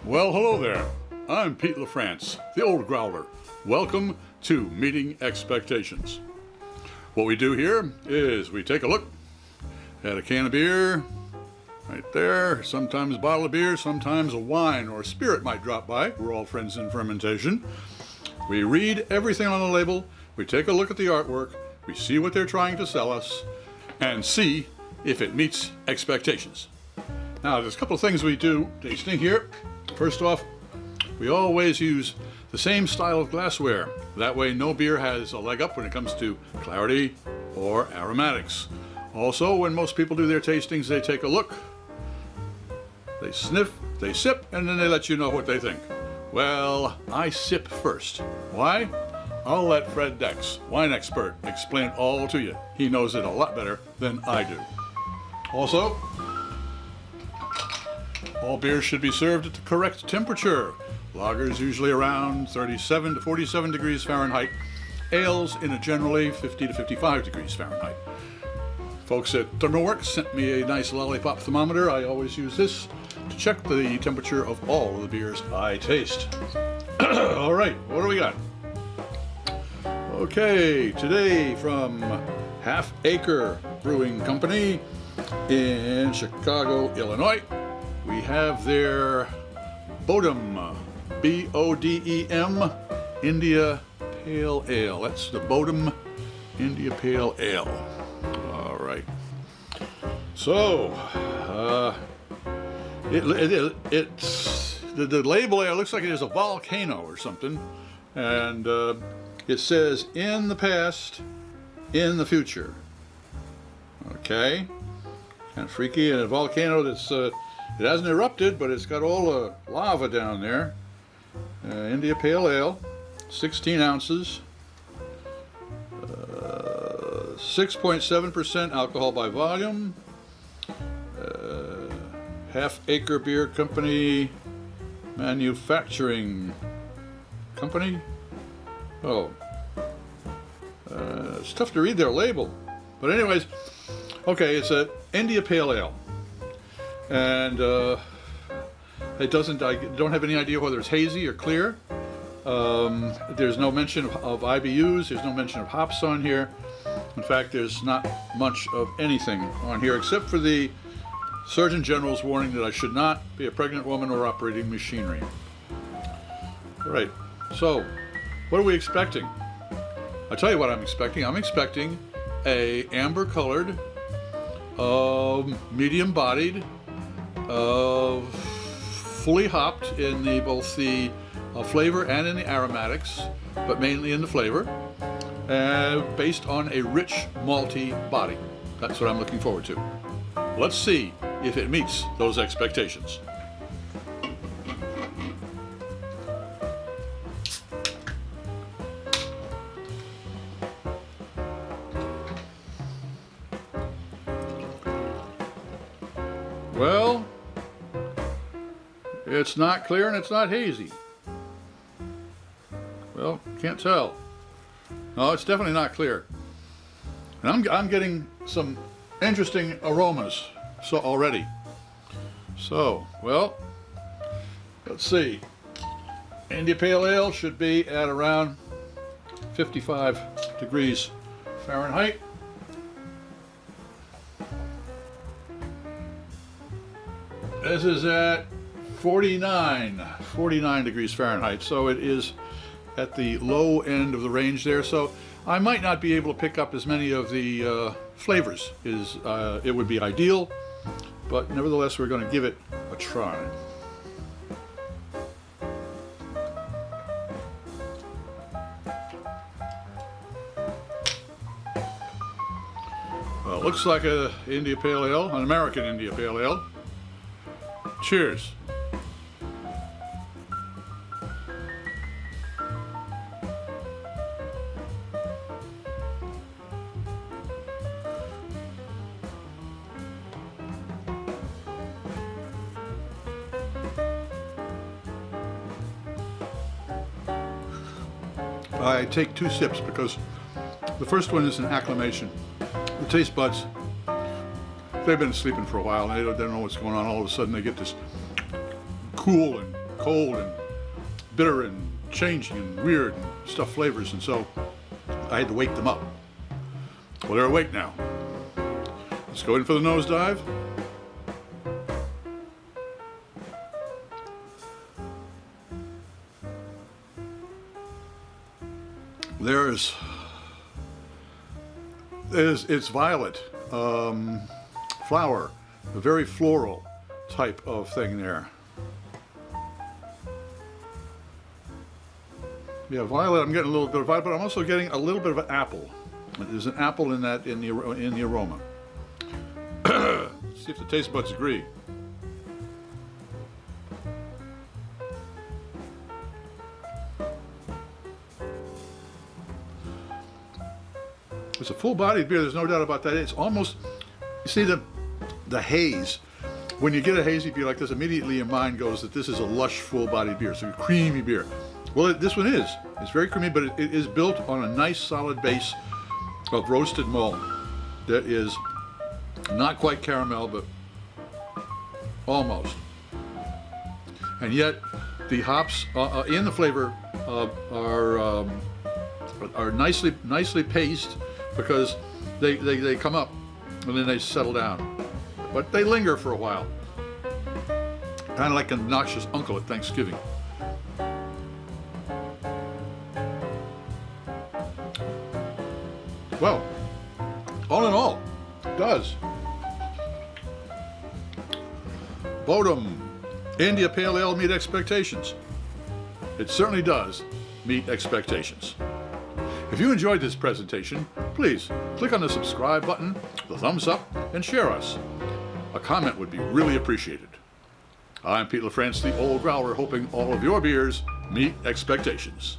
Well, hello there. I'm Pete LaFrance, the old Growler. Welcome to Meeting Expectations. What we do here is we take a look at a can of beer, right there, sometimes a bottle of beer, sometimes a wine or a spirit might drop by. We're all friends in fermentation. We read everything on the label, we take a look at the artwork, we see what they're trying to sell us, and see if it meets expectations. Now, there's a couple of things we do tasting here. First off, we always use the same style of glassware. That way no beer has a leg up when it comes to clarity or aromatics. Also, when most people do their tastings, they take a look, they sniff, they sip, and then they let you know what they think. Well, I sip first. Why? I'll let Fred Dex, wine expert, explain it all to you. He knows it a lot better than I do. Also, all beers should be served at the correct temperature. Lagers usually around 37 to 47 degrees Fahrenheit. Ales in a generally 50 to 55 degrees Fahrenheit. Folks at Thermoworks sent me a nice lollipop thermometer. I always use this to check the temperature of all of the beers I taste. All right, what do we got? Okay, today from Half Acre Brewing Company in Chicago, Illinois. We have their Bodem, B-O-D-E-M, India Pale Ale. That's the Bodem India Pale Ale. All right. So, it's the label there looks like it is a volcano or something, and it says in the past, in the future. Okay, kind of freaky, and a volcano that's it hasn't erupted, but it's got all the lava down there. India Pale Ale, 16 ounces, 6.7% alcohol by volume. Half Acre Beer Company, manufacturing company. Oh, it's tough to read their label, but anyways, okay, it's a India Pale Ale. And I don't have any idea whether it's hazy or clear. There's no mention of IBUs, there's no mention of hops on here. In fact, there's not much of anything on here except for the Surgeon General's warning that I should not be a pregnant woman or operating machinery. All right, so what are we expecting? I'll tell you what I'm expecting. I'm expecting a amber colored, medium bodied, fully hopped in both the flavor and in the aromatics, but mainly in the flavor, based on a rich malty body. That's what I'm looking forward to. Let's see if it meets those expectations. Well, it's not clear and it's not hazy. Well, can't tell. No, it's definitely not clear. And I'm getting some interesting aromas already. So, well, let's see. India Pale Ale should be at around 55 degrees Fahrenheit. This is at 49 degrees Fahrenheit, so it is at the low end of the range there. So I might not be able to pick up as many of the flavors as it would be ideal, but nevertheless we're going to give it a try. Well, it looks like an India Pale Ale, an American India Pale Ale. Cheers. I take 2 sips because the first one is an acclimation. The taste buds, they've been sleeping for a while and they don't know what's going on. All of a sudden they get this cool and cold and bitter and changing and weird and stuff flavors, and so I had to wake them up. Well, they're awake now. Let's go in for the nosedive. It's violet, flower, a very floral type of thing there. Yeah, violet. I'm getting a little bit of violet, but I'm also getting a little bit of an apple. There's an apple in that in the aroma. Let's see if the taste buds agree. It's a full-bodied beer. There's no doubt about that. It's almost, you see the haze. When you get a hazy beer like this, immediately your mind goes that this is a lush, full-bodied beer. So a creamy beer. Well, this one is. It's very creamy, but it is built on a nice, solid base of roasted malt that is not quite caramel, but almost. And yet, the hops in the flavor are nicely paced, because they come up and then they settle down. But they linger for a while. Kind of like an obnoxious uncle at Thanksgiving. Well, all in all, it does. Bodem India Pale Ale meet expectations. It certainly does meet expectations. If you enjoyed this presentation, please click on the subscribe button, the thumbs up, and share us. A comment would be really appreciated. I'm Pete LaFrance, the Old Growler, hoping all of your beers meet expectations.